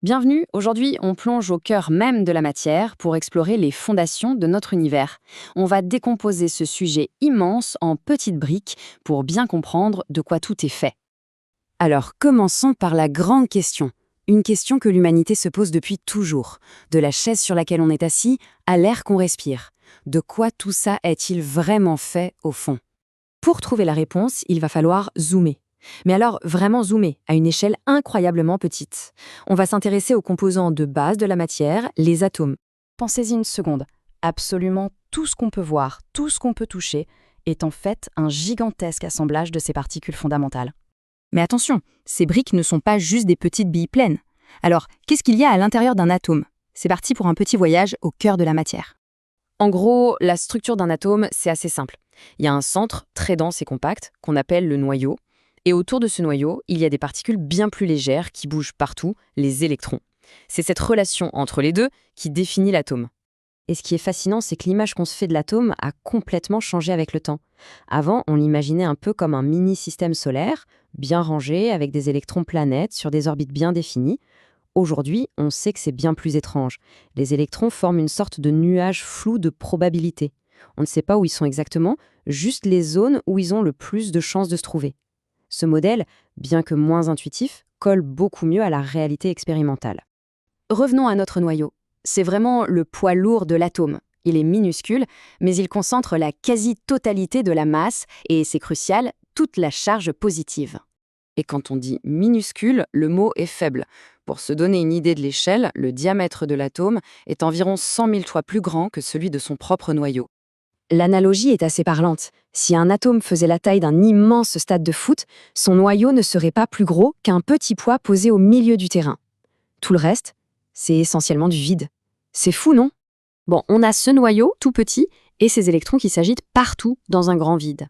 Bienvenue, aujourd'hui on plonge au cœur même de la matière pour explorer les fondations de notre univers. On va décomposer ce sujet immense en petites briques pour bien comprendre de quoi tout est fait. Alors commençons par la grande question. Une question que l'humanité se pose depuis toujours. De la chaise sur laquelle on est assis à l'air qu'on respire. De quoi tout ça est-il vraiment fait au fond? Pour trouver la réponse, il va falloir zoomer. Mais alors, vraiment zoomer, à une échelle incroyablement petite. On va s'intéresser aux composants de base de la matière, les atomes. Pensez-y une seconde. Absolument tout ce qu'on peut voir, tout ce qu'on peut toucher, est en fait un gigantesque assemblage de ces particules fondamentales. Mais attention, ces briques ne sont pas juste des petites billes pleines. Alors, qu'est-ce qu'il y a à l'intérieur d'un atome? C'est parti pour un petit voyage au cœur de la matière. En gros, la structure d'un atome, c'est assez simple. Il y a un centre très dense et compact qu'on appelle le noyau. Et autour de ce noyau, il y a des particules bien plus légères qui bougent partout, les électrons. C'est cette relation entre les deux qui définit l'atome. Et ce qui est fascinant, c'est que l'image qu'on se fait de l'atome a complètement changé avec le temps. Avant, on l'imaginait un peu comme un mini-système solaire, bien rangé, avec des électrons-planètes sur des orbites bien définies. Aujourd'hui, on sait que c'est bien plus étrange. Les électrons forment une sorte de nuage flou de probabilité. On ne sait pas où ils sont exactement, juste les zones où ils ont le plus de chances de se trouver. Ce modèle, bien que moins intuitif, colle beaucoup mieux à la réalité expérimentale. Revenons à notre noyau. C'est vraiment le poids lourd de l'atome. Il est minuscule, mais il concentre la quasi-totalité de la masse et, c'est crucial, toute la charge positive. Et quand on dit minuscule, le mot est faible. Pour se donner une idée de l'échelle, le diamètre de l'atome est environ 100 000 fois plus grand que celui de son propre noyau. L'analogie est assez parlante. Si un atome faisait la taille d'un immense stade de foot, son noyau ne serait pas plus gros qu'un petit poids posé au milieu du terrain. Tout le reste, c'est essentiellement du vide. C'est fou, non? Bon, on a ce noyau tout petit et ces électrons qui s'agitent partout dans un grand vide.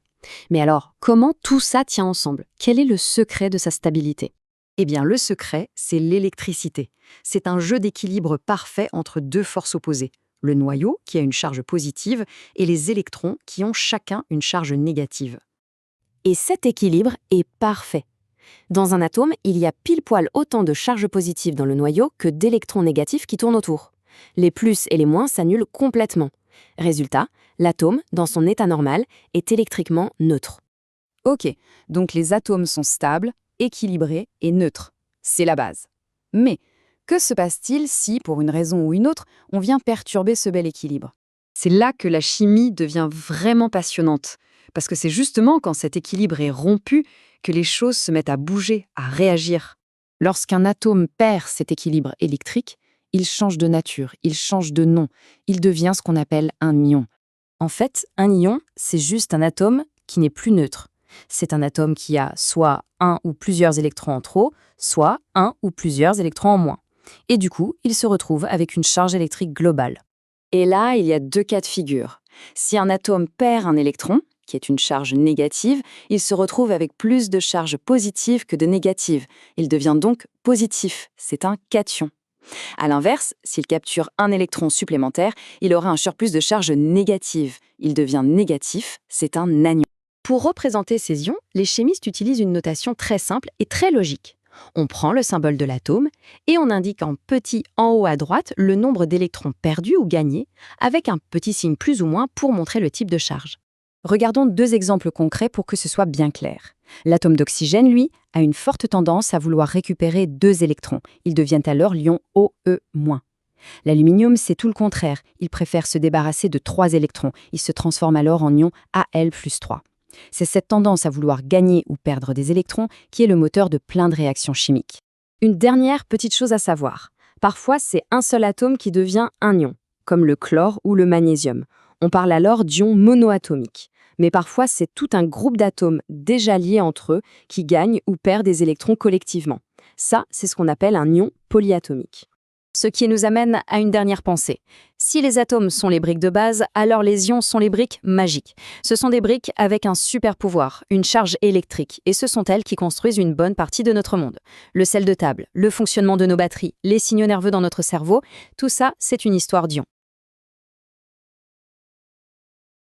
Mais alors, comment tout ça tient ensemble? Quel est le secret de sa stabilité? Eh bien, le secret, c'est l'électricité. C'est un jeu d'équilibre parfait entre deux forces opposées. Le noyau, qui a une charge positive, et les électrons, qui ont chacun une charge négative. Et cet équilibre est parfait. Dans un atome, il y a pile poil autant de charges positives dans le noyau que d'électrons négatifs qui tournent autour. Les plus et les moins s'annulent complètement. Résultat, l'atome, dans son état normal, est électriquement neutre. Ok, donc les atomes sont stables, équilibrés et neutres. C'est la base. Mais que se passe-t-il si, pour une raison ou une autre, on vient perturber ce bel équilibre? C'est là que la chimie devient vraiment passionnante, parce que c'est justement quand cet équilibre est rompu que les choses se mettent à bouger, à réagir. Lorsqu'un atome perd cet équilibre électrique, il change de nature, il change de nom, il devient ce qu'on appelle un ion. En fait, un ion, c'est juste un atome qui n'est plus neutre. C'est un atome qui a soit un ou plusieurs électrons en trop, soit un ou plusieurs électrons en moins. Et du coup, il se retrouve avec une charge électrique globale. Et là, il y a deux cas de figure. Si un atome perd un électron, qui est une charge négative, il se retrouve avec plus de charge positive que de négative. Il devient donc positif, c'est un cation. À l'inverse, s'il capture un électron supplémentaire, il aura un surplus de charge négative. Il devient négatif, c'est un anion. Pour représenter ces ions, les chimistes utilisent une notation très simple et très logique. On prend le symbole de l'atome et on indique en petit en haut à droite le nombre d'électrons perdus ou gagnés, avec un petit signe plus ou moins pour montrer le type de charge. Regardons deux exemples concrets pour que ce soit bien clair. L'atome d'oxygène, lui, a une forte tendance à vouloir récupérer deux électrons. Ils deviennent alors l'ion OE-. L'aluminium, c'est tout le contraire. Il préfère se débarrasser de 3 électrons. Il se transforme alors en ion Al+3. C'est cette tendance à vouloir gagner ou perdre des électrons qui est le moteur de plein de réactions chimiques. Une dernière petite chose à savoir. Parfois, c'est un seul atome qui devient un ion, comme le chlore ou le magnésium. On parle alors d'ions monoatomiques. Mais parfois, c'est tout un groupe d'atomes déjà liés entre eux qui gagnent ou perdent des électrons collectivement. Ça, c'est ce qu'on appelle un ion polyatomique. Ce qui nous amène à une dernière pensée. Si les atomes sont les briques de base, alors les ions sont les briques magiques. Ce sont des briques avec un super pouvoir, une charge électrique, et ce sont elles qui construisent une bonne partie de notre monde. Le sel de table, le fonctionnement de nos batteries, les signaux nerveux dans notre cerveau, tout ça, c'est une histoire d'ions.